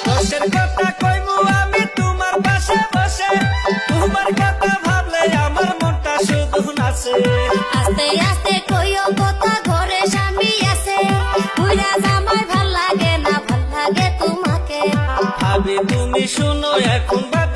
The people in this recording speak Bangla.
কষ্টের কথা কইমু আমি তোমার পাশে বসে, তোমার কথা ভাবলে আমার মনটা শুধু নাচে। আস্তে আস্তে কইও কথা, ঘরে স্বামী আছে, বুইড়া জামাই ভাল লাগে না, ভাল লাগে তোমাকে। ভাবি তুমি শুনো এখন বাদ